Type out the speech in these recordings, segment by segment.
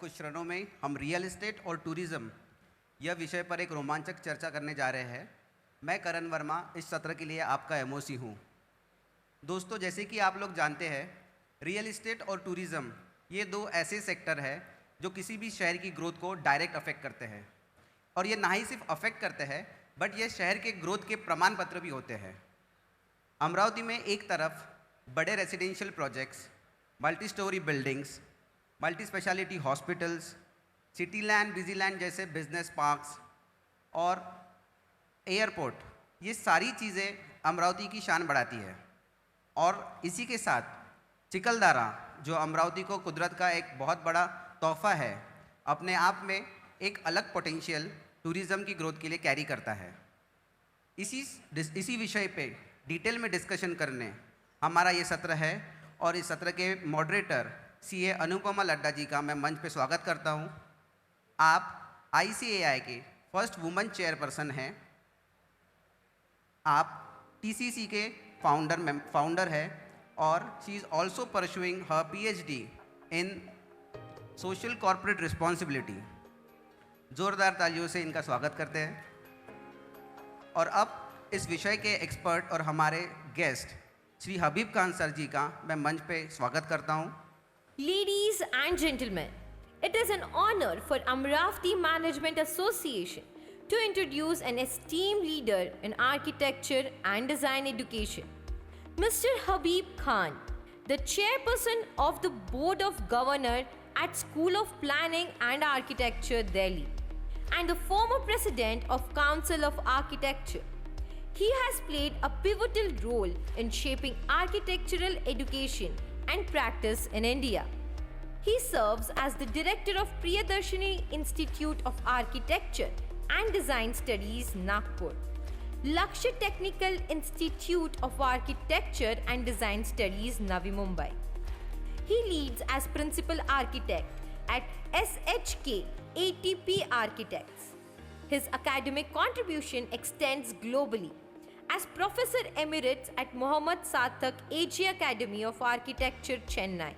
कुछ क्षणों में हम रियल एस्टेट और टूरिज्म यह विषय पर एक रोमांचक चर्चा करने जा रहे हैं। मैं करण वर्मा इस सत्र के लिए आपका एमओसी हूँ। दोस्तों, जैसे कि आप लोग जानते हैं, रियल एस्टेट और टूरिज्म ये दो ऐसे सेक्टर हैं जो किसी भी शहर की ग्रोथ को डायरेक्ट अफेक्ट करते हैं। और ये ना ही सिर्फ अफेक्ट करते हैं बट ये शहर के ग्रोथ के प्रमाण पत्र भी होते हैं। अमरावती में एक तरफ बड़े residential projects, multi storey buildings, multi speciality hospitals, city land, busy land जैसे बिजनेस पार्क्स और एयरपोर्ट, ये सारी चीज़ें अमरावती की शान बढ़ाती है। और इसी के साथ चिखलदरा, जो अमरावती को कुदरत का एक बहुत बड़ा तोहफा है, अपने आप में एक अलग पोटेंशियल टूरिज़्म की ग्रोथ के लिए कैरी करता है। इसी विषय पे डिटेल में डिस्कशन करने हमारा ये सत्र है और इस सत्र के मॉडरेटर सीए अनुपमा लड्डा जी का मैं मंच पे स्वागत करता हूँ। आप आईसीएआई के फर्स्ट वुमेन चेयरपर्सन हैं। आप टीसीसी के फाउंडर है और she is also pursuing her PhD in social corporate responsibility. ज़ोरदार तालियों से इनका स्वागत करते हैं। और अब इस विषय के एक्सपर्ट और हमारे गेस्ट श्री हबीब खान सर जी का मैं मंच पे स्वागत करता हूँ। Ladies and gentlemen, it is an honor for Amravati Management Association to introduce an esteemed leader in architecture and design education, Mr. Habib Khan, the chairperson of the Board of Governors at School of Planning and Architecture, Delhi, and the former president of Council of Architecture. He has played a pivotal role in shaping architectural education and practice in India. He serves as the director of Priyadarshini Institute of Architecture and Design Studies, Nagpur, Lakshya Technical Institute of Architecture and Design Studies, Navi Mumbai. He leads as principal architect at SHK ATP Architects. His academic contribution extends globally as Professor Emeritus at Mohammad Satak AG Academy of Architecture, Chennai.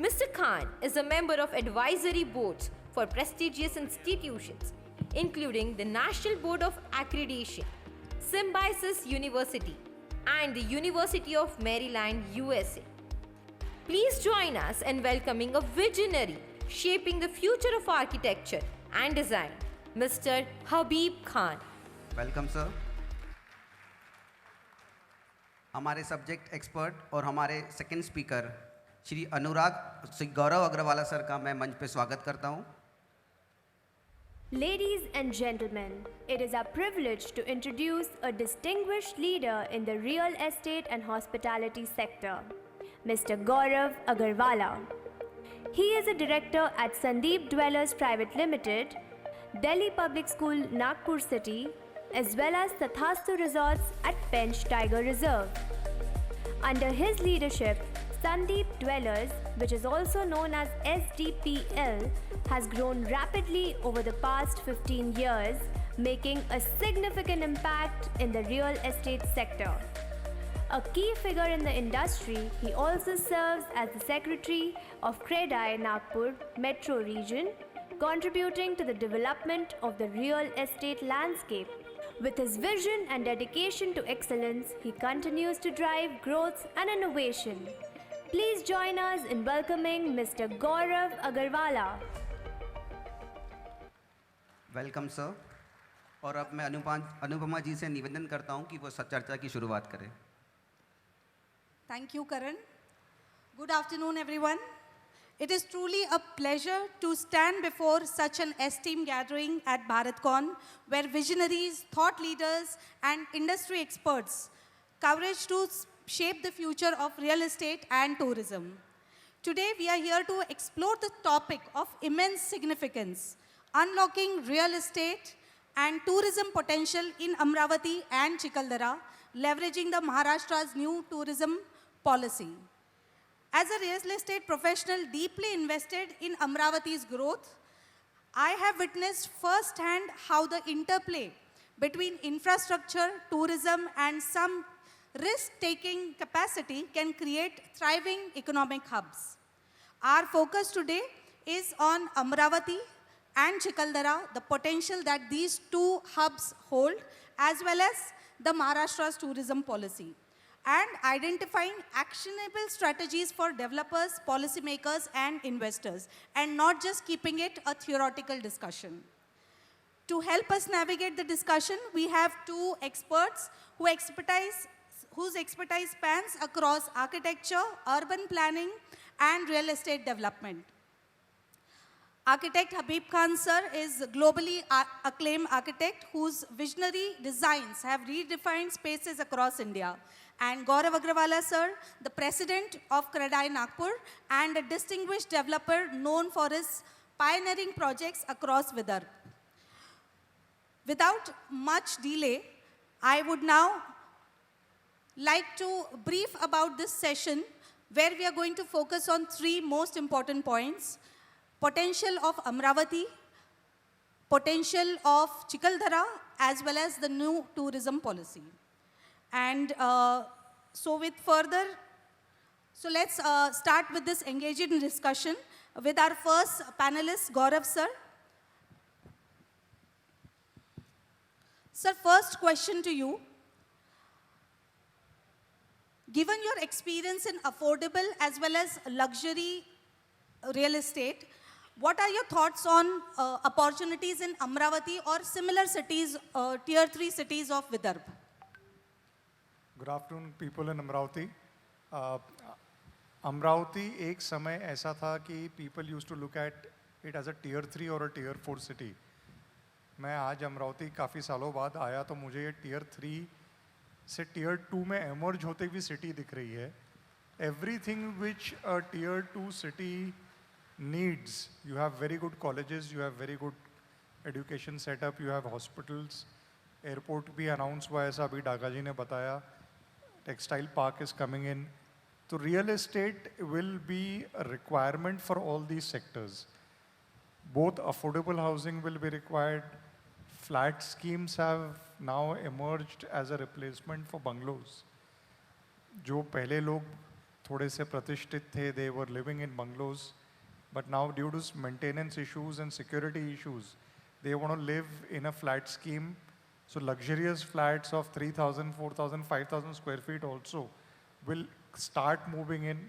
Mr. Khan is a member of advisory boards for prestigious institutions, including the National Board of Accreditation, Symbiosis University, and the University of Maryland, USA. Please join us in welcoming a visionary shaping the future of architecture and design, Mr. Habib Khan. Welcome sir. हमारे subject expert और हमारे second speaker Shri गौरव Agrawala sir का मैं मंच पे स्वागत करता हूँ। Ladies and gentlemen, it is our privilege to introduce a distinguished leader in the real estate and hospitality sector, Mr. Gaurav Agarwala. He is a director at Sandeep Dwellers Private Limited, Delhi Public School, Nagpur City, as well as Tathastu Resorts at Pench Tiger Reserve. Under his leadership, Sandeep Dwellers, which is also known as SDPL, has grown rapidly over the past 15 years, making a significant impact in the real estate sector. A key figure in the industry, he also serves as the Secretary of CREDAI Nagpur Metro Region, contributing to the development of the real estate landscape. With his vision and dedication to excellence, he continues to drive growth and innovation. Please join us in welcoming Mr. Gaurav Agarwala. Welcome sir. और अब मैं अनुपमा जी से निवेदन करता हूं कि वो चर्चा की शुरुआत करें। Thank you, Karan. Good afternoon, everyone. It is truly a pleasure to stand before such an esteemed gathering at BharatCon, where visionaries, thought leaders, and industry experts coverage to shape the future of real estate and tourism. Today, we are here to explore the topic of immense significance, unlocking real estate and tourism potential in Amravati and Chikhaldara, leveraging the Maharashtra's new tourism policy. As a real estate professional deeply invested in Amravati's growth, I have witnessed firsthand how the interplay between infrastructure, tourism, and some risk-taking capacity can create thriving economic hubs. Our focus today is on Amravati and Chikaldara, the potential that these two hubs hold, as well as the Maharashtra's tourism policy, and identifying actionable strategies for developers, policymakers, and investors, and not just keeping it a theoretical discussion. To help us navigate the discussion, we have two experts whose expertise spans across architecture, urban planning, and real estate development. Architect Habib Khan sir is a globally acclaimed architect whose visionary designs have redefined spaces across India. And Gaurav Agrawala sir, the president of CREDAI Nagpur and a distinguished developer known for his pioneering projects across Vidarbha. Without much delay, I would now like to brief about this session where we are going to focus on three most important points: potential of Amravati, potential of Chikaldara, as well as the new tourism policy. And so let's start with this engaging discussion with our first panelist, Gaurav sir. Sir, first question to you. Given your experience in affordable as well as luxury real estate, what are your thoughts on opportunities in Amravati or similar cities, tier 3 cities of Vidarbha? Good afternoon people in Amravati. Amravati एक समय ऐसा था कि people use to look at it as a tier 3 और अ tier 4 city. मैं आज अमरावती काफ़ी सालों बाद आया तो मुझे ये टियर 3 से टियर 2 में एमर्ज होते हुए सिटी दिख रही है. Everything which a tier 2 city needs, you have very good colleges, you have very good education setup, you have hospitals, airport भी अनाउंस हुआ, ऐसा अभी डागा जी ने बताया, textile park is coming in. So real estate will be a requirement for all these sectors. Both affordable housing will be required. Flat schemes have now emerged as a replacement for bungalows. जो पहले लोग थोड़े से प्रतिष्ठित थे, they were living in bungalows, but now due to maintenance issues and security issues, they want to live in a flat scheme. So luxurious flats of 3,000, 4,000, 5,000 square feet also will start moving in.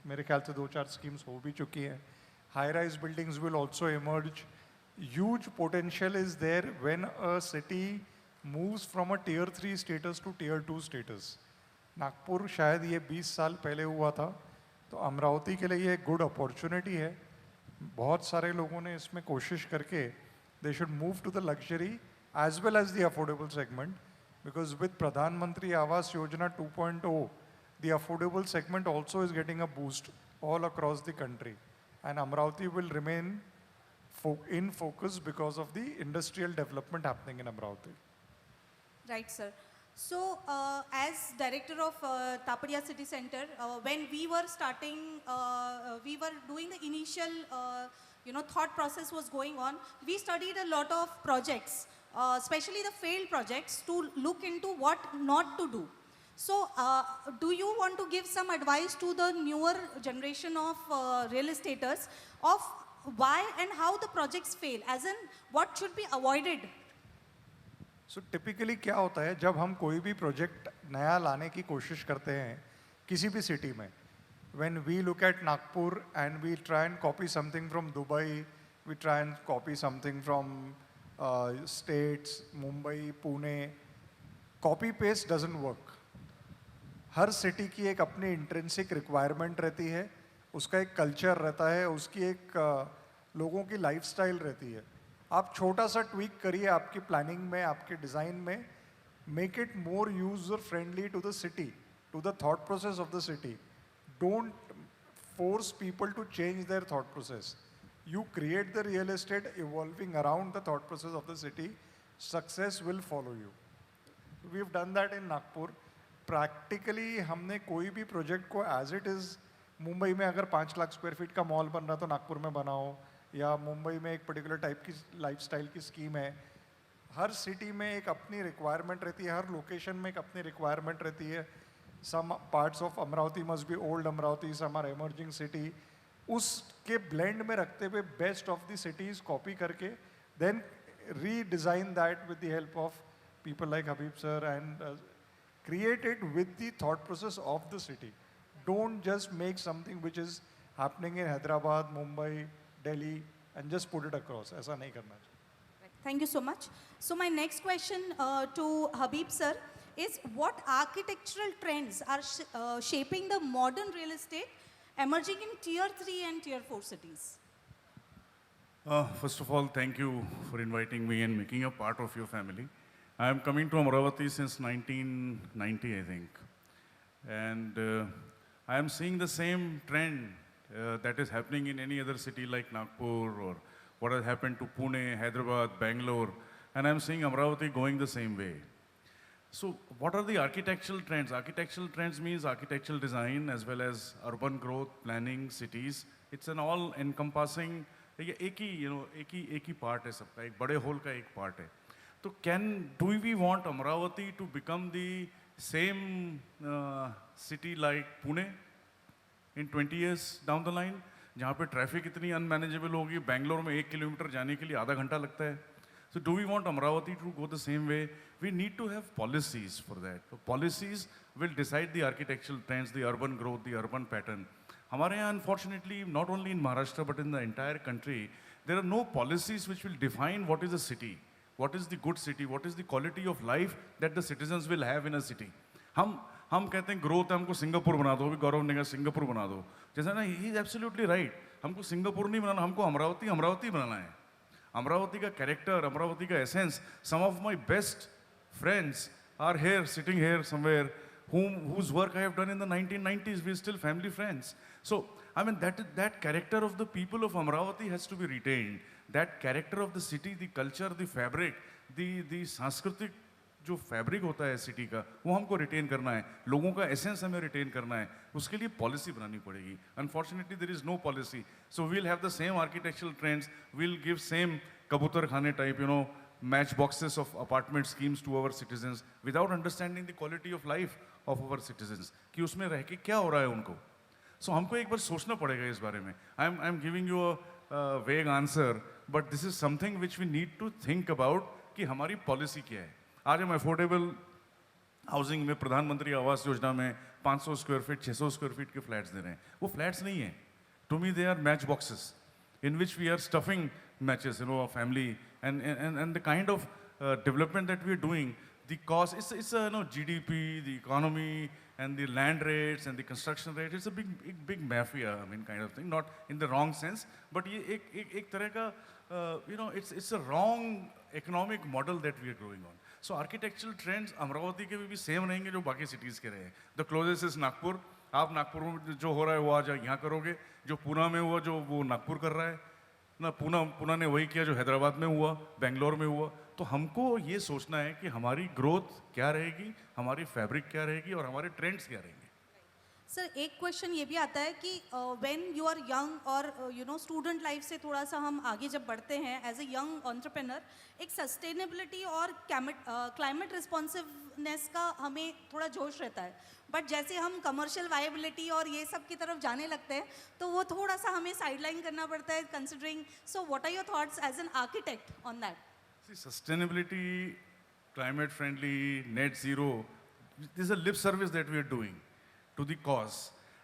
मेरे ख्याल से 2-4 schemes हो भी चुकी हैं. High-rise buildings will also emerge. Huge potential is there when a city moves from a tier 3 status to tier 2 status. Nagpur शायद ये 20 साल पहले हुआ था, तो अमरावती के लिए ये गुड अपॉर्चुनिटी है. बहुत सारे लोगों ने इसमें कोशिश करके they should move to the luxury as well as the affordable segment, because with Pradhan Mantri Awas Yojana 2.0, the affordable segment also is getting a boost all across the country, and Amravati will remain in focus because of the industrial development happening in Amravati. Right, sir. So, as director of Tapadia City Center, when we were starting, we were doing the initial, thought process was going on. We studied a lot of projects, especially the failed projects, to look into what not to do. So, do you want to give some advice to the newer generation of real estaters of why and how the projects fail, as in what should be avoided? So typically क्या होता है, जब हम कोई भी project नया लाने की कोशिश करते हैं किसी भी सिटी में, when we look at Nagpur and we try and copy something from Dubai, we try and copy something from states, Mumbai, Pune, copy paste doesn't work. Her city की एक अपनी इंट्रिंसिक रिक्वायरमेंट रहती है, उसका एक culture रहता है, उसकी एक लोगों की लाइफस्टाइल रहती है. आप छोटा सा ट्वीक करिए आपकी प्लानिंग में, आपके डिज़ाइन में, make it more user friendly to the city, to the thought process of the city. Don't force people to change their thought process. You create the real estate evolving around the thought process of the city, success will follow you. We've done that in Nagpur. Practically हमने कोई भी project को as it is, Mumbai में अगर 5 lakh square feet का mall बन रहा तो नागपुर में बनाओ, या मुंबई में एक पर्टिकुलर टाइप की लाइफस्टाइल की स्कीम है. हर सिटी में एक अपनी रिक्वायरमेंट रहती है, हर लोकेशन में एक अपनी रिक्वायरमेंट रहती है. Some parts of Amravati must be old Amravati, some are emerging city. उसके ब्लेंड में रखते हुए best of the cities copy करके then redesign that with the help of people like Habib sir and create it with the thought process of the city. Don't just make something which is happening in Hyderabad, Mumbai, Delhi and just put it across. ऐसा नहीं करना चाहिए. Thank you so much. So my next question to Habib sir is what architectural trends are shaping the modern real estate emerging in tier 3 and tier 4 cities? First of all, thank you for inviting me and making a part of your family. I am coming to Amravati since 1990, I think. And I am seeing the same trend that is happening in any other city like Nagpur or what has happened to Pune, Hyderabad, Bangalore. And I am seeing Amravati going the same way. So what are the architectural trends? Architectural trends means architectural design as well as urban growth, planning, cities. It's an all encompassing, एक ही part है सबका, एक बड़े whole का एक part है. So do we want Amravati to become the same city like Pune in 20 years down the line? जहाँ पे ट्रैफिक इतनी अनमैनेजेबल होगी, बैंगलोर में 1 किलोमीटर जाने के लिए आधा घंटा लगता है. So do we want Amravati to go the same way? We need to have policies for that. So policies will decide the architectural trends, the urban growth, the urban pattern. हमारे यहाँ unfortunately, not only in Maharashtra but in the entire country, there are no policies which will define what is a city. What is the good city? What is the quality of life that the citizens will have in a city? हम कहते हैं growth है, हमको Singapore बना दो. अभी गौरव ने कहा सिंगापुर बना दो. जैसा ना, ही इज एब्सोल्युटली राइट. हमको सिंगापुर नहीं बनाना, हमको अमरावती बनाना है. अमरावती का कैरेक्टर, अमरावती का essence. Some of my best friends are here, sitting here somewhere, whose work I have done in the 1990s. We are still family friends. So I mean that character of the people of Amravati has to be retained. That character of the city, the culture, the fabric, the सांस्कृतिक जो fabric होता है city का, वो हमको retain करना है. लोगों का एसेंस हमें रिटेन करना है. उसके लिए पॉलिसी बनानी पड़ेगी. Unfortunately there is no policy. So we'll have the same architectural trends, we'll give same कबूतर खाने type match boxes of apartment schemes to our citizens without understanding the quality of life of our citizens कि उसमें रह के क्या हो रहा है उनको. So हमको एक बार सोचना पड़ेगा इस बारे में. I'm giving you a vague answer, but this is something which we need to think about कि हमारी पॉलिसी क्या है. आज हम अफोर्डेबल हाउसिंग में प्रधानमंत्री आवास योजना में 500 स्क्वायर फीट 600 स्क्वायर फीट के फ्लैट्स दे रहे हैं. वो फ्लैट्स नहीं है. To me they are match boxes in which we are stuffing matches, a family, and the kind of development that we are doing, the cost, it's a GDP, the economy, and the land rates and the construction rates. It's a big mafia, kind of thing. Not in the wrong sense, but ये एक तरह का, it's a wrong economic model that we are growing on. So architectural trends Amravati के भी same रहेंगे जो बाकी cities के रहे. The closest is Nagpur. आप नागपुर में जो हो रहा है वो आज यहाँ करोगे. जो पुणे में हुआ जो वो नागपुर कर रहा है ना. पुणे ने वही किया जो हैदराबाद में हुआ, बेंगलोर में हुआ. तो हमको ये सोचना है कि हमारी ग्रोथ क्या रहेगी, हमारी फैब्रिक क्या रहेगी और हमारे ट्रेंड्स क्या रहेंगे. सर एक क्वेश्चन ये भी आता है कि व्हेन यू आर यंग और स्टूडेंट लाइफ से थोड़ा सा हम आगे जब बढ़ते हैं एज ए यंग एंटरप्रेन्योर, एक सस्टेनेबिलिटी और क्लाइमेट रिस्पॉन्सिवनेस का हमें थोड़ा जोश रहता है. बट जैसे हम कमर्शियल वायबिलिटी और ये सब की तरफ जाने लगते हैं तो वो थोड़ा सा हमें साइडलाइन करना पड़ता है considering. So what are your thoughts as an architect on that? Sustainability, climate friendly, net zero, this is a lip service that we are doing to the cause.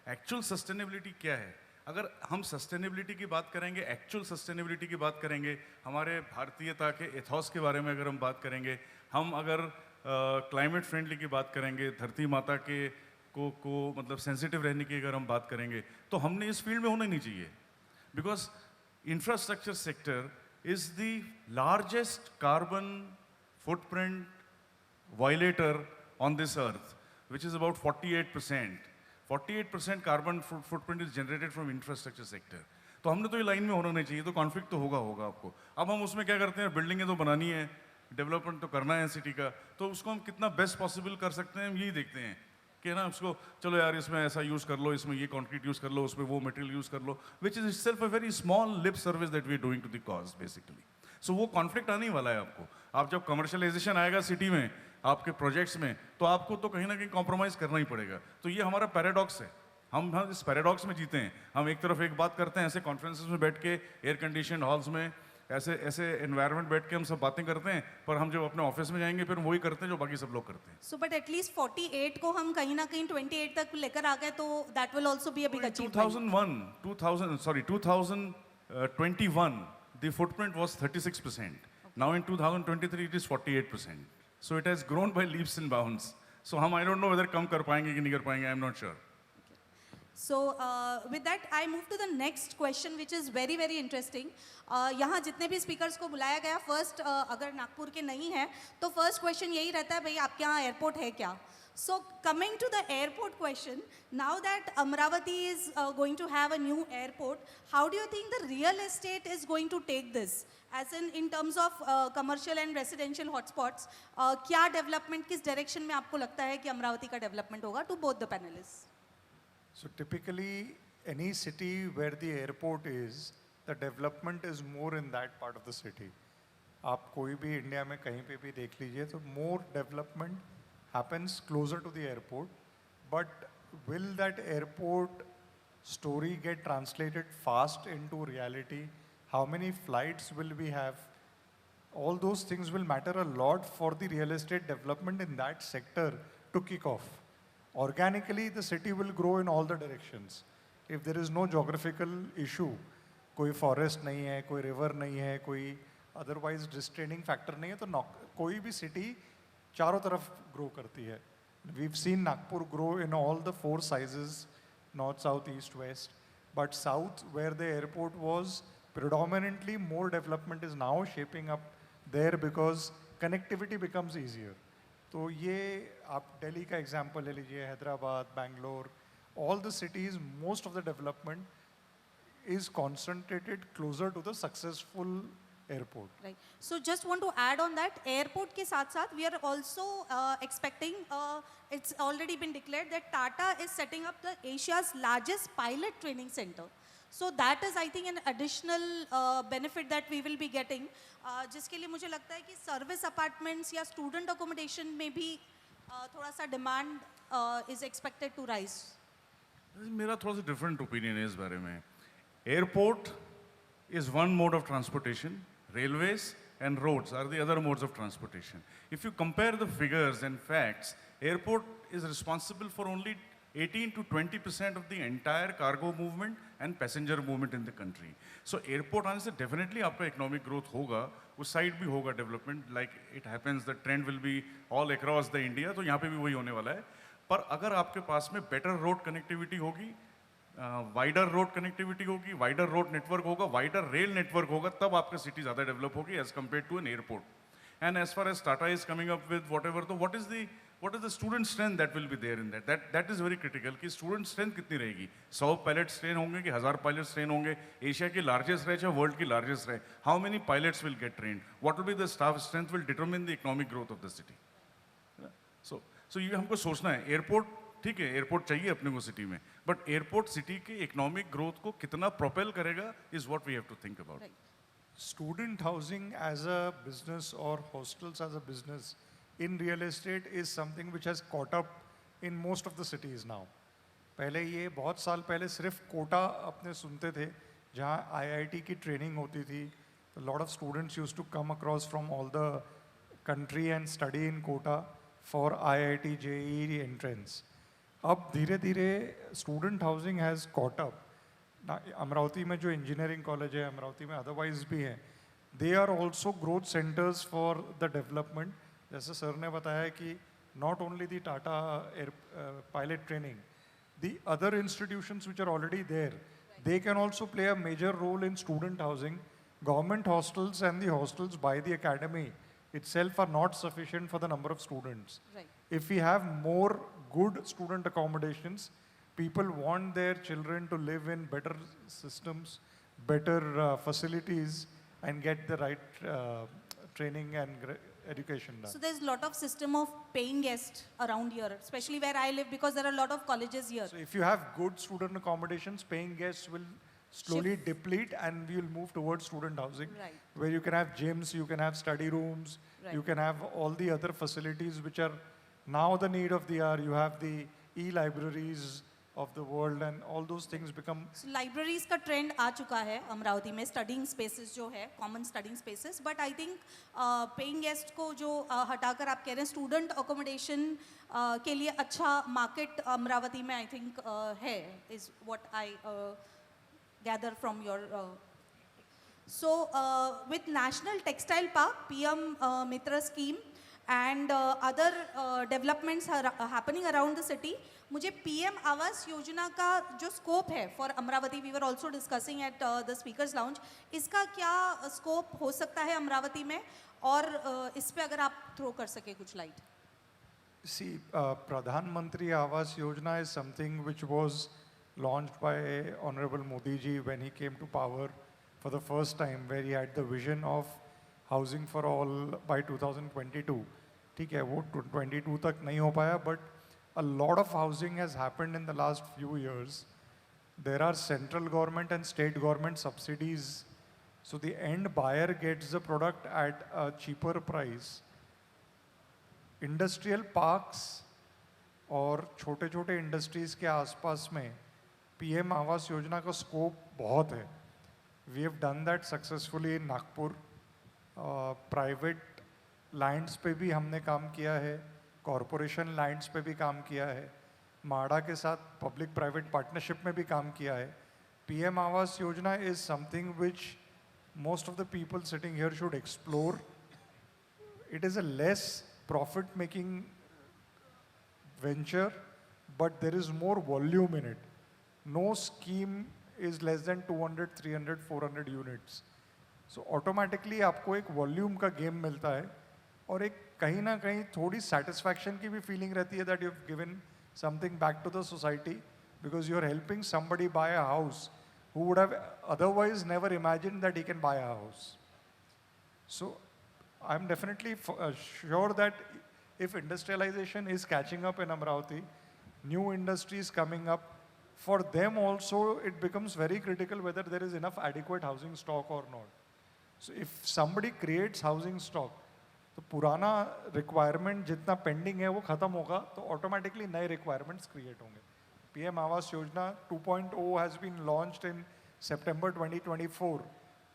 Actual sustainability क्या है? अगर हम sustainability की बात करेंगे, actual sustainability की बात करेंगे, हमारे भारतीयता के एथॉस के बारे में अगर हम बात करेंगे, हम अगर क्लाइमेट फ्रेंडली की बात करेंगे, धरती माता के को मतलब सेंसिटिव रहने की अगर हम बात करेंगे, तो हमने इस फील्ड में होना ही नहीं चाहिए. Because infrastructure sector is the largest carbon footprint violator on this earth, which is about 48%. 48% carbon footprint is generated from infrastructure sector. तो हमने तो ये लाइन में होना नहीं चाहिए. तो कॉन्फ्लिक्ट तो होगा आपको. अब हम उसमें क्या करते हैं, बिल्डिंगें तो बनानी है, डेवलपमेंट तो करना है सिटी का, तो उसको हम कितना बेस्ट पॉसिबल कर सकते हैं हम यही देखते हैं कि ना उसको चलो यार इसमें ऐसा यूज़ कर लो, इसमें ये कंक्रीट यूज़ कर लो, उसमें वो मटेरियल यूज़ कर लो, which is itself a very small lip service that we are doing to the cause basically. So वो कॉन्फ्लिक्ट आने वाला है आपको. आप जब कमर्शियलाइजेशन आएगा सिटी में आपके प्रोजेक्ट्स में, तो आपको तो कहीं ना कहीं कॉम्प्रोमाइज़ करना ही पड़ेगा. तो ये हमारा पैराडॉक्स है. हम इस पैराडॉक्स में जीते हैं। हम एक तरफ एक बात करते हैं ऐसे कॉन्फ्रेंसेस में बैठ के, एयर कंडीशन हॉल्स में, ऐसे ऐसे एनवायरनमेंट बैठ के हम सब बातें करते हैं, पर हम जब अपने ऑफिस में जाएंगे फिर वही करते हैं जो बाकी सब लोग करते हैं। So, but at least 48 को हम कहीं ना कहीं 28 तक लेकर आ गए, तो that will also be a big In achievement. 2021, the footprint was 36%. Now in 2023, it is 48%. So it has grown by leaps and bounds. So I don't know whether कम कर पाएंगे कि नहीं कर पाएंगे, I'm not sure. So with that, I move to the next question, which is very very interesting. यहाँ जितने भी speakers को बुलाया गया, फर्स्ट अगर नागपुर के नहीं है तो फर्स्ट क्वेश्चन यही रहता है, भाई आपके यहाँ एयरपोर्ट है क्या? So coming to the airport question, now that Amravati is going to have a new airport, how do you think the real estate is going to take this? As in terms of commercial and residential hotspots, क्या development, किस direction में आपको लगता है कि अमरावती का development होगा? To both the panelists. So typically, any city where the airport is, the development is more in that part of the city. आप कोई भी इंडिया में कहीं पे भी देख लीजिए, तो more development happens closer to the airport. But will that airport story get translated fast into reality? How many flights will we have? All those things will matter a lot for the real estate development in that sector to kick off. Organically, the city will grow in all the directions. If there is no geographical issue, कोई forest नहीं है, कोई river नहीं है, कोई otherwise restraining factor नहीं है, तो कोई भी city चारों तरफ grow करती है. We've seen Nagpur grow in all the 4 sizes, north, south, east, west. But south, where the airport was, predominantly more development is now shaping up there because connectivity becomes easier. तो ये आप दिल्ली का example ले लीजिए, Hyderabad, Bangalore, all the cities, most of the development is concentrated closer to the successful airport. Right. So just want to add on that, airport के साथ साथ we are also expecting, it's already been declared that Tata is setting up the Asia's largest pilot training center. So that is, I think, an additional benefit that we will be getting, जिसके लिए मुझे लगता है कि service apartments या student accommodation में भी थोड़ा सा demand is expected to rise. मेरा थोड़ा सा डिफरेंट ओपिनियन है इस बारे में. Airport is one mode of transportation, railways and roads are the other modes of transportation. If you compare the figures and facts, airport is responsible for only 18 to 20% of the entire cargo movement and passenger movement in the country. So airport आने से definitely आपका economic growth होगा, उस side भी होगा development, like it happens the trend will be all across the India, तो यहाँ पे भी वही होने वाला है. पर अगर आपके पास में better road connectivity होगी, वाइडर रोड कनेक्टिविटी होगी, वाइडर रोड नेटवर्क होगा, वाइडर रेल नेटवर्क होगा, तब आपका सिटी ज़्यादा डेवलप होगी as compare to an airport. And as far as Tata is coming up with whatever, तो what is the student strength that will be there in that is very critical कि student strength कितनी रहेगी. 100 pilots train होंगे कि 1000 pilots train होंगे? Asia की largest रहे चाहे वर्ल्ड की लार्जेस्ट रहे, how many pilots will get train, what will be the staff strength will determine the economic growth of the city. So ये हमको सोचना है. एयरपोर्ट ठीक है, एयरपोर्ट चाहिए अपने को सिटी में, बट एयरपोर्ट सिटी के इकोनॉमिक ग्रोथ को कितना प्रोपेल करेगा is what we have to think about. Student housing as a business or hostels as a business in real estate is something which has caught up in most of the cities now. पहले ये बहुत साल पहले सिर्फ कोटा अपने सुनते थे जहाँ IIT की ट्रेनिंग होती थी. A lot of students used to come across from all the country and study in Kota for IIT JEE entrance. अब धीरे धीरे student housing has caught up. Amravati में जो इंजीनियरिंग कॉलेज है, अमरावती में अदरवाइज भी हैं, they are also growth centres for the development. जैसे सर ने बताया कि not only the Tata air pilot training, the other institutions which are already there, they can also play a major role in student housing. Government hostels and the hostels by the academy itself are not sufficient for the number of students. Right. If we have more good student accommodations, people want their children to live in better systems, better facilities, and get the right training and education done. So there's a lot of system of paying guests around here, especially where I live, because there are a lot of colleges here. So if you have good student accommodations, paying guests will slowly deplete and we will move towards student housing, Right. where you can have gyms, you can have study rooms, Right. you can have all the other facilities which are now the need of the hour. You have the e-libraries, of the world, and all those things become. Libraries का trend आ चुका है अमरावती में, studying spaces जो है, common studying spaces, but I think paying guest को जो हटाकर आप कह रहे हैं स्टूडेंट अकोमोडेशन के लिए अच्छा मार्केट अमरावती में आई थिंक है, is what I gather from your. So, with National Textile Park, PM Mitra scheme and other developments are happening around the city, मुझे PM आवास योजना का जो स्कोप है for Amravati, we were also discussing at the speakers lounge, इसका क्या scope हो सकता है अमरावती में, और इस पे अगर आप थ्रो कर सके कुछ light. See, Pradhan Mantri Awas Yojana is something which was launched by Honorable Modi ji when he came to power for the first time, where he had the vision of housing for all by 2022. ठीक है, वो 22 तक नहीं हो पाया, but a lot of housing has happened in the last few years. There are central government and state government subsidies, so the end buyer gets the product at a cheaper price. Industrial parks और छोटे छोटे industries के आसपास में PM Awas Yojana का scope बहुत है. We have done that successfully in Nagpur. Private lands पे भी हमने काम किया है, कॉरपोरेशन लैंड्स पे भी काम किया है, माड़ा के साथ पब्लिक प्राइवेट पार्टनरशिप में भी काम किया है. PM Awas Yojana is something which most of the people sitting here should explore. It is a less profit making venture, but there is more volume in it. No scheme is less than 200, 300, 400 units. So automatically आपको एक volume का game मिलता है, और एक कहीं ना कहीं थोड़ी satisfaction की भी फीलिंग रहती है that you've given something back to the society, because you're helping somebody buy a house who would have otherwise never imagined that he can buy a house. So I'm definitely sure that if industrialization is catching up in Amravati, new industries coming up, for them also it becomes very critical whether there is enough adequate housing stock or not. So if somebody creates housing stock, तो पुराना requirement जितना pending है वो खत्म होगा, तो automatically नए requirements create होंगे. PM Awas Yojana 2.0 has been launched in September 2024.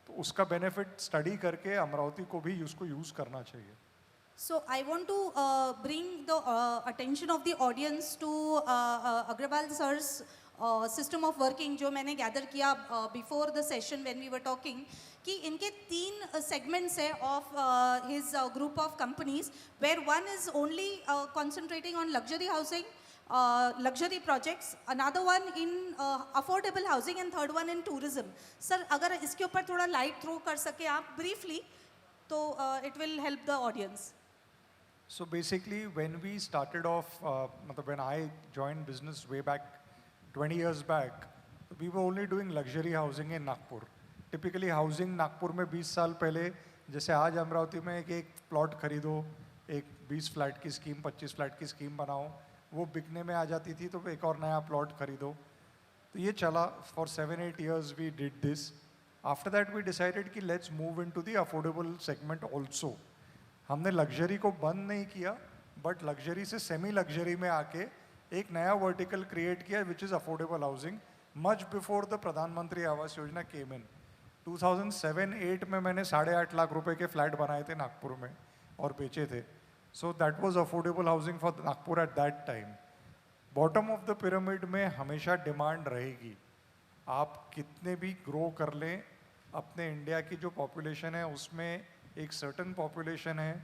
तो उसका benefit study करके अमरावती को भी उसको use करना चाहिए. So I want to bring the attention of the audience to Agrawal sir's system of working, जो मैंने gather किया before the session when we were talking, कि इनके 3 segments है of his group of companies, where one is only concentrating on luxury housing, luxury projects, another one in affordable housing, and third one in tourism. Sir, अगर इसके ऊपर थोड़ा light throw कर सके आप briefly, तो it will help the audience. So basically, when we started off, when I joined business way back 20 years back, we were only doing luxury housing in Nagpur. Typically, housing Nagpur में 20 साल पहले, जैसे आज अमरावती में एक plot खरीदो, एक 20 flat की स्कीम, 25 फ्लैट की स्कीम बनाओ, वो बिकने में आ जाती थी, तो एक और नया प्लॉट खरीदो. तो ये चला for 7-8 years we did this. After that we decided कि let's move into the affordable segment also. हमने लग्जरी को बंद नहीं किया, बट लग्जरी से सेमी लग्जरी में आके एक नया वर्टिकल क्रिएट किया which is affordable housing, much before the प्रधानमंत्री आवास योजना केम इन. 2007-8 में मैंने 8.5 लाख रुपए के फ्लैट बनाए थे नागपुर में और बेचे थे. So that was affordable housing for Nagpur at that time. Bottom of the pyramid में हमेशा डिमांड रहेगी. आप कितने भी ग्रो कर लें, अपने इंडिया की जो पॉपुलेशन है उसमें एक सर्टन पॉपुलेशन है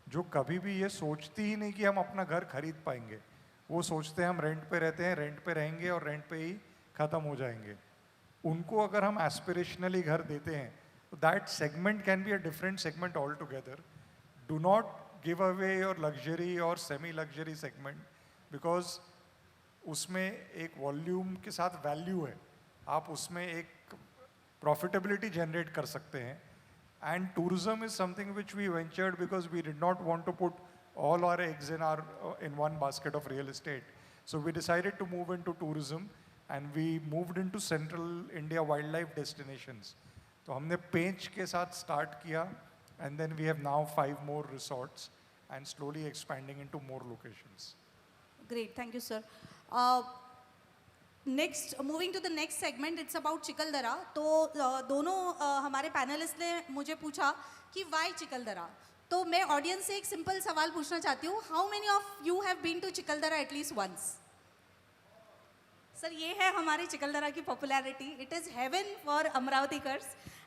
जो कभी भी ये सोचती ही नहीं कि हम अपना घर खरीद पाएंगे. वो सोचते हैं हम रेंट पे रहते हैं, रेंट पे रहेंगे और रेंट पे ही ख़त्म हो जाएंगे. उनको अगर हम एस्पिरेशनली घर देते हैं, तो that segment can be a different segment all together. Do not give away your luxury और सेमी लग्जरी सेगमेंट, बिकॉज उसमें एक वॉल्यूम के साथ वैल्यू है. आप उसमें एक प्रॉफिटेबिलिटी जनरेट कर सकते हैं. And tourism is something which we ventured because we did not want to put all our eggs in one basket of real estate. So we decided to move into tourism, and we moved into Central India wildlife destinations. तो हमने पेंच के साथ start किया, and then we have now 5 more resorts and slowly expanding into more locations. Great, thank you, sir. Next moving to the next segment, it's about Chikhaldara. तो दोनों हमारे panelist ने मुझे पूछा कि वाई चिकलदरा. तो मैं ऑडियंस से एक सिंपल सवाल पूछना चाहती हूँ. How many of you have been to Chikhaldara at least once? Sir, ये है हमारी चिकलदरा की popularity. It is heaven for अमरावतीकर्स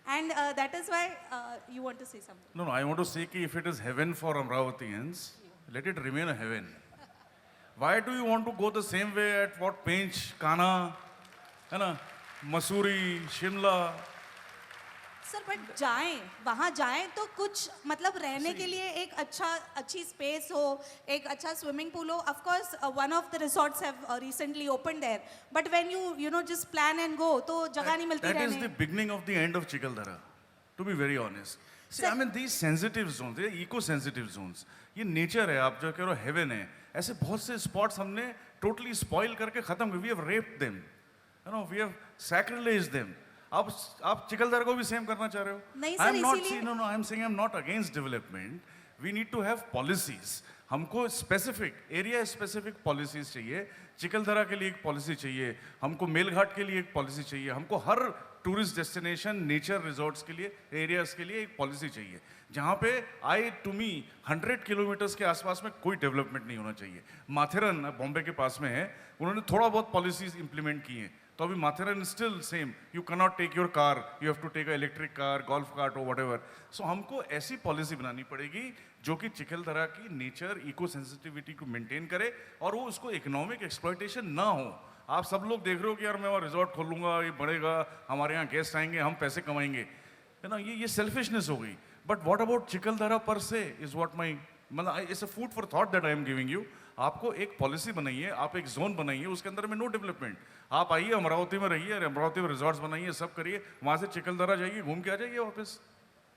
and that is why you want to say something. No, no, I want to say कि if it is heaven for Amravatians, let it remain a heaven. Why do you want to go the same way at what Pench, Kana, है ना, Mussoorie, Shimla? Sir but जाएं, वहाँ जाएं तो कुछ मतलब रहने के लिए एक अच्छी स्पेस हो, एक अच्छा स्विमिंग पूल हो. Of course one of the resorts have recently open there, but when you know just plan and go तो जगह नहीं मिलती That is रहने. the beginning of the end of Chikaldara, to be very honest. See, Sir- I mean, these sensitive zones, they are eco-sensitive zones. ये nature है, आप जो कह रहे हो heaven है. ऐसे बहुत से spots हमने totally spoil करके खत्म कर. We have raped them, you know, we have sacrileged them. आप चिकलदरा को भी सेम करना चाह रहे हो? नहीं I am सर, not इसीलिए- saying, no, I am saying I am not against development. We need to have policies. हमको स्पेसिफिक एरिया स्पेसिफिक पॉलिसीज चाहिए. चिकलदरा के लिए एक पॉलिसी चाहिए, हमको मेलघाट के लिए एक पॉलिसी चाहिए, हमको हर टूरिस्ट डेस्टिनेशन नेचर रिजॉर्ट्स के लिए एरियाज के लिए एक पॉलिसी चाहिए जहाँ पे टू मी 100 किलोमीटर्स के आसपास में कोई डेवलपमेंट नहीं होना चाहिए. माथेरन बॉम्बे के पास में है, उन्होंने थोड़ा बहुत पॉलिसीज इंप्लीमेंट की हैं. तो अभी Matheran still same, you can not take your car, you have to take a electric car, golf cart और व्हाटएवर. सो हमको ऐसी पॉलिसी बनानी पड़ेगी जो कि चिकलदरा की नेचर इको सेंसिटिविटी को मेंटेन करे और वो उसको इकोनॉमिक एक्सप्लॉयटेशन ना हो. आप सब लोग देख रहे हो कि यार मैं वहाँ रिजॉर्ट खोलूंगा, ये बढ़ेगा, हमारे यहाँ गेस्ट आएंगे, हम पैसे कमाएंगे, है ना. ये सेल्फिशनेस हो गई. बट व्हाट अबाउट चिकलदरा पर से इज व्हाट माई मतलब it's a food for thought that I am giving you. आपको एक पॉलिसी बनाइए, आप एक जोन बनाइए, उसके अंदर में नो डेवलपमेंट. आप आइए अमरावती में रहिए, अमरावती में रिजॉर्ट्स बनाइए, सब करिए, वहाँ से चिकलदरा जाइए, घूम के आ जाइए वापस,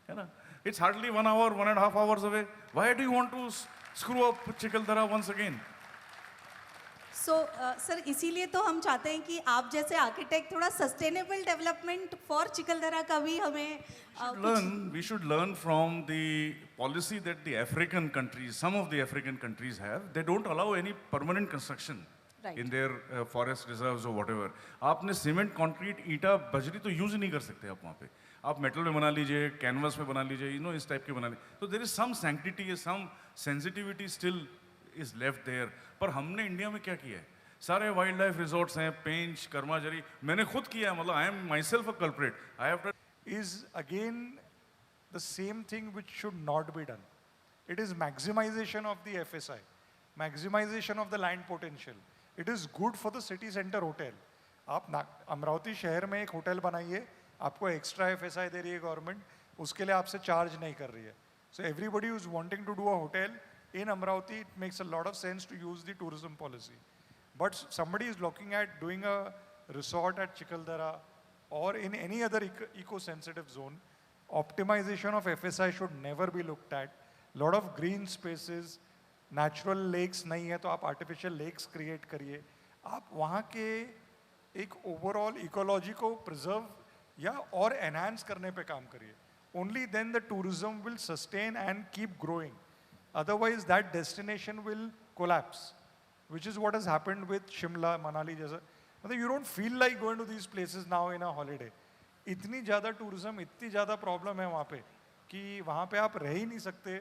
है ना. इट्स हार्डली 1 hour, 1.5 hours अवे. Why do you want to screw up Chikhaldara once again? So sir, इसीलिए तो हम चाहते हैं कि आप जैसे आर्किटेक्ट थोड़ा सस्टेनेबल डेवलपमेंट फॉर चिकलदरा का भी हमें We should learn from the policy that the African countries, some of the African countries have. They don't allow any permanent construction Right. in their forest reserves or whatever. आपने cement, concrete, ईटा, बजरी तो use नहीं कर सकते आप वहाँ पे. आप मेटल में बना लीजिए, कैनवस में बना लीजिए, यू नो, इस टाइप के बना लीजिए. तो there is some sanctity, some sensitivity still is left there. पर हमने इंडिया में क्या किया है? सारे वाइल्ड लाइफ रिजॉर्ट्स हैं, पेंच, कर्माजरी, मैंने खुद किया है, मतलब I am my self a culprit. I have is again the same thing which should not be done. It is maximization of the FSI, maximization of the land potential. It is good for the city center hotel. आप अमरावती शहर में एक hotel बनाइए, आपको extra FSI दे रही है government, उसके लिए आपसे चार्ज नहीं कर रही है. So everybody who is wanting to do a hotel in Amravati, it makes a lot of sense to use the tourism policy. But somebody is looking at doing a resort at Chikaldara or in any other eco-sensitive zone, optimization of FSI should never be looked at. Lot of green spaces, natural lakes नहीं है तो आप artificial lakes create करिए. आप वहाँ के एक overall ecology को preserve या और enhance करने पे काम करिए. Only then the tourism will sustain and keep growing. Otherwise that destination will collapse, which is what has happened with Shimla, Manali जैसा. मतलब you don't feel like going to these places now in a holiday. इतनी ज़्यादा tourism, इतनी ज़्यादा problem है वहाँ पे कि वहाँ पे आप रह ही नहीं सकते.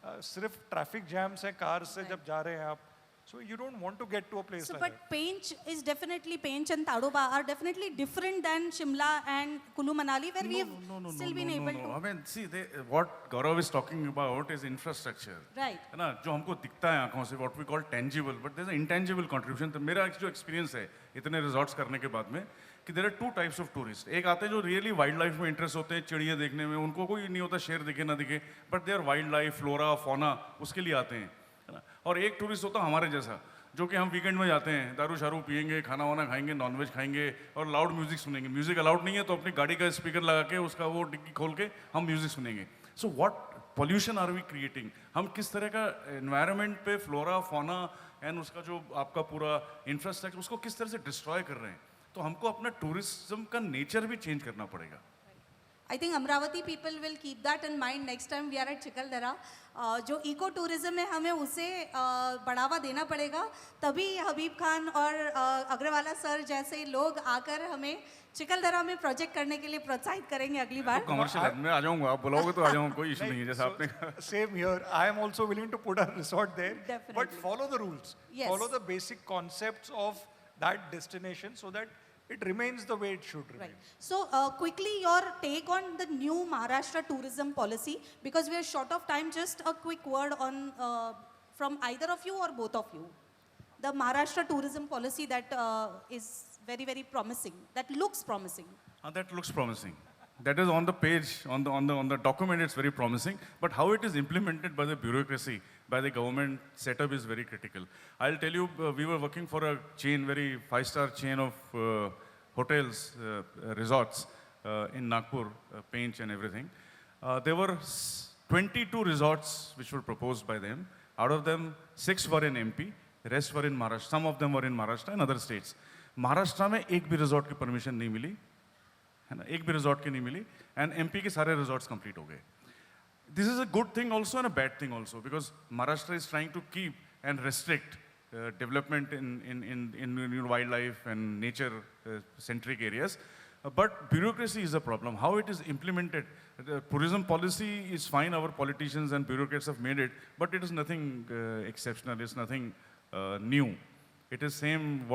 सिर्फ ट्रैफिक जैम्स हैं कार से जब जा रहे हैं आप. So you don't want to get to a place So, like but that. Pench and Tadoba are definitely different than Shimla and Kulu Manali, where we have still been able to. I mean, see, what Gaurav is talking about is infrastructure. Right. है ना, जो हमको दिखता है आंखों से, what we call tangible, but there's an intangible contribution. तो मेरा जो experience है इतने resorts करने के बाद में कि there are two types of tourists. एक आते हैं जो really wildlife में interest होते हैं, चिड़िया देखने में, उनको कोई नहीं होता शेर दिखे ना दिखे, but they are wildlife, flora, fauna, उसके लिए आते हैं, है ना. और एक टूरिस्ट होता है हमारे जैसा, जो कि हम वीकेंड में जाते हैं, दारू शारू पियेंगे, खाना वाना खाएंगे, नॉनवेज खाएंगे और लाउड म्यूजिक सुनेंगे. म्यूजिक अलाउड नहीं है तो अपनी गाड़ी का स्पीकर लगा के उसका वो डिग्गी खोल के हम म्यूजिक सुनेंगे. So what pollution are we creating? हम किस तरह का एनवायरनमेंट पे फ्लोरा फौना एंड उसका जो आपका पूरा इंफ्रास्ट्रक्चर उसको किस तरह से डिस्ट्रॉय कर रहे हैं. तो हमको अपना टूरिज्म का नेचर भी चेंज करना पड़ेगा. I think Amravati people will keep that in mind next time we are at Chikaldara. जो इको टूरिज्म है हमें उसे बढ़ावा देना पड़ेगा, तभी हबीब खान और अग्रवाला सर जैसे लोग आकर हमें चिकलदरा में प्रोजेक्ट करने के लिए प्रोत्साहित करेंगे अगली बार. कमर्शियल में आ जाऊंगा, आप बुलाओगे तो आ जाऊंगा, कोई इशू नहीं है जैसा आपने कहा. Same here. I am also willing to put a resort there. Definitely. But follow the rules. Yes. Follow the basic concepts of that destination so that it remains the way it should remain. Right. So quickly your take on the new Maharashtra tourism policy, because we are short of time. Just a quick word on from either of you or both of you. The Maharashtra tourism policy that is very, very promising, that looks promising. That looks promising. That is on the page, on the document, it's very promising. But how it is implemented by the bureaucracy, by the government setup is very critical. I'll tell you, we were working for a chain, very five-star chain of hotels, resorts in Nagpur, Pench and everything. There were 22 resorts which were proposed by them. Out of them, 6 were in MP, the rest were in Maharashtra. Some of them were in Maharashtra and other states. Maharashtra में एक भी resort की permission नहीं मिली, है ना, एक भी resort की नहीं मिली, एंड एमपी के सारे रिजॉर्ट्स कंप्लीट हो गए. This is a good thing also and a bad thing also, because Maharashtra is trying to keep and restrict development in wildlife and nature centric areas. But bureaucracy is a problem. How it is implemented, the tourism policy is fine, our politicians and bureaucrats have made it, but it is nothing exceptional, it's nothing new. It is same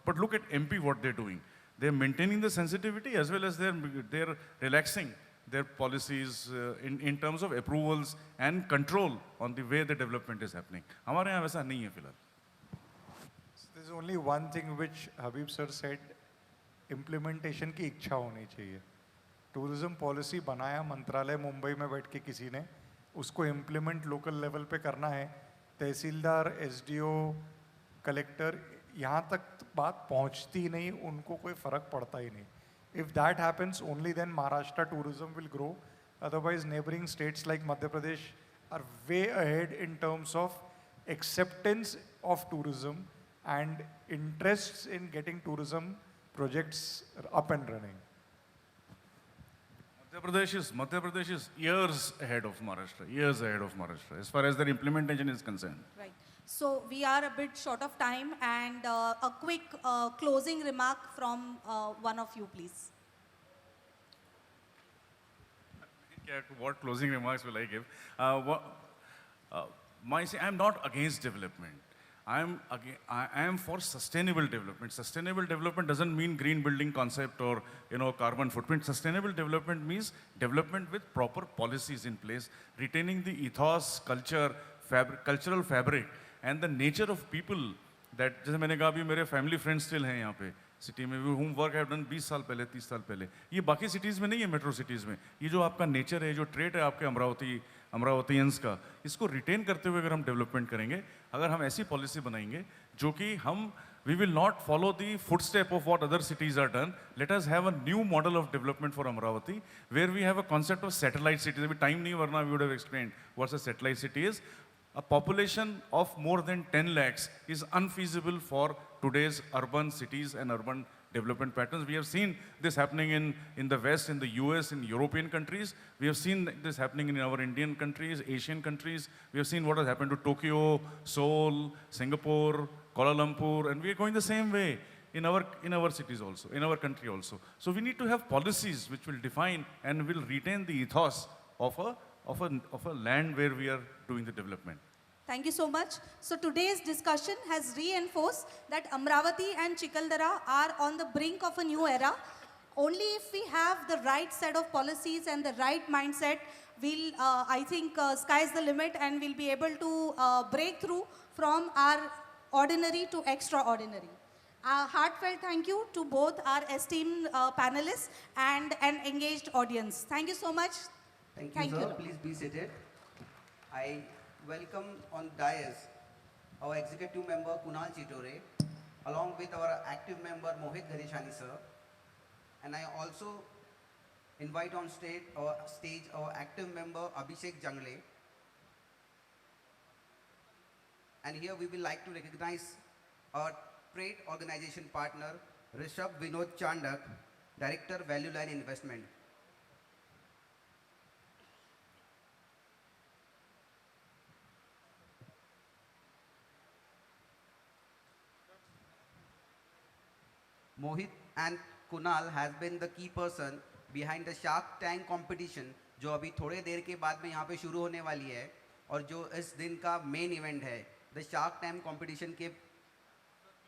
but look at MP what they're doing. They're maintaining the sensitivity as well as they're relaxing their policies in terms of approvals and control on the way the development is happening. हमारे यहाँ वैसा नहीं है फिलहाल. There's only one thing which Habib sir said, implementation की इच्छा होनी चाहिए. टूरिज्म पॉलिसी बनाया मंत्रालय मुंबई में बैठ के किसी ने, उसको इम्प्लीमेंट लोकल लेवल पे करना है. तहसीलदार, एसडीओ, कलेक्टर, यहाँ तक बात पहुँचती ही नहीं, उनको कोई फ़र्क पड़ता ही नहीं. If that happens, only then Maharashtra tourism will grow. Otherwise, neighboring states like Madhya Pradesh are way ahead in terms of acceptance of tourism and interests in getting tourism projects up and running. Madhya Pradesh is years ahead of Maharashtra, as far as their implementation is concerned. Right. So we are a bit short of time, and a quick closing remark from one of you, please. What closing remarks will I give? I'm not against development. I am for sustainable development. Sustainable development doesn't mean green building concept or carbon footprint. Sustainable development means development with proper policies in place, retaining the ethos, cultural fabric, and the nature of people. That जैसे मैंने कहा अभी मेरे family friends still हैं यहाँ पे city में, whom work I have done 20 साल पहले, 30 साल पहले. ये बाकी सिटीज़ में नहीं है, मेट्रो सिटीज़ में. ये जो आपका नेचर है, जो ट्रेट है आपके अमरावतीयंस का, इसको रिटेन करते हुए अगर हम डेवलपमेंट करेंगे, अगर हम ऐसी पॉलिसी बनाएंगे जो कि we will not follow the footstep of what other cities are done. Let us have a new model of development for Amravati, where we have a concept of satellite cities. Abhi time nahi varna we would have explained what a satellite city is. A population of more than 10 lakhs is unfeasible for today's urban cities and urban development patterns. We have seen this happening in the West, in the US, in European countries. We have seen this happening in our Indian countries, Asian countries. We have seen what has happened to Tokyo, Seoul, Singapore, Kuala Lumpur, and we are going the same way in our cities also, in our country also. So we need to have policies which will define and will retain the ethos of a land where we are doing the development. Thank you so much. So today's discussion has reinforced that Amravati and Chikaldara are on the brink of a new era. Only if we have the right set of policies and the right mindset, we'll, I think, sky's the limit, and we'll be able to break through from our ordinary to extraordinary. A heartfelt thank you to both our esteemed panelists and an engaged audience. Thank you so much. Thank you, sir. Please be seated. I welcome on dais our executive member Kunal Chitore, along with our active member Mohit Gharishani sir, and I also invite on stage our active member Abhishek Jangle. And here we will like to recognize our trade organization partner Rishabh Vinod Chandak, Director Value Line Investment. Mohit and Kunal has been the key person behind the Shark Tank competition जो अभी थोड़े देर के बाद में यहाँ पे शुरू होने वाली है और जो इस दिन का मेन इवेंट है द शार्क टैंक कंपटीशन के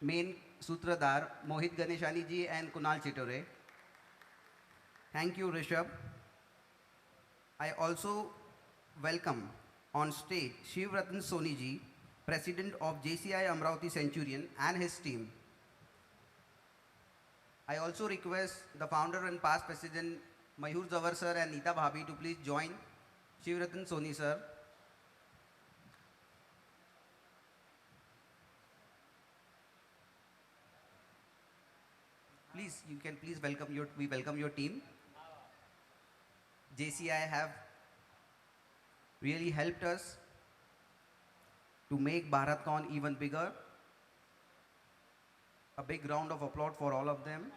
मेन सूत्रधार Mohit Ganeshani ji and Kunal Chitore. Thank you, Rishabh. I also welcome on stage Shiv Ratan Soni ji, President of JCI Amravati Centurion and his team. I also request the founder and past president Mayur Zawar sir and Neeta Bhabhi to please join Shiv Ratan Soni sir. Please, you can please we welcome your team. JCI have really helped us to make BharatCon even bigger. A big round of applause for all of them.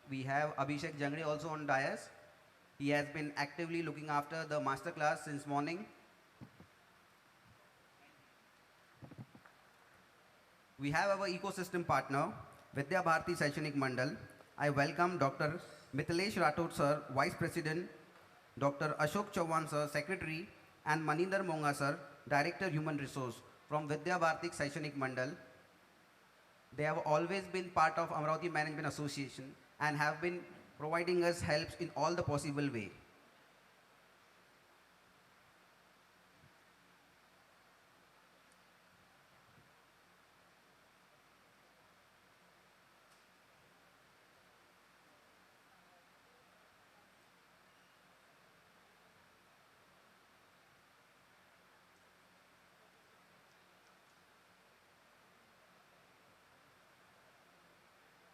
We have Abhishek Jangre also on dais. He has been actively looking after the masterclass since morning. We have our ecosystem partner, Vidya Bharati Shaikshanik Mandal. I welcome Dr. Mithilesh Rathod sir, Vice President, Dr. Ashok Chauhan sir, Secretary, and Maninder Monga sir, Director Human Resource from Vidya Bharati Shaikshanik Mandal. They have always been part of Amravati Management Association and have been providing us help in all the possible way.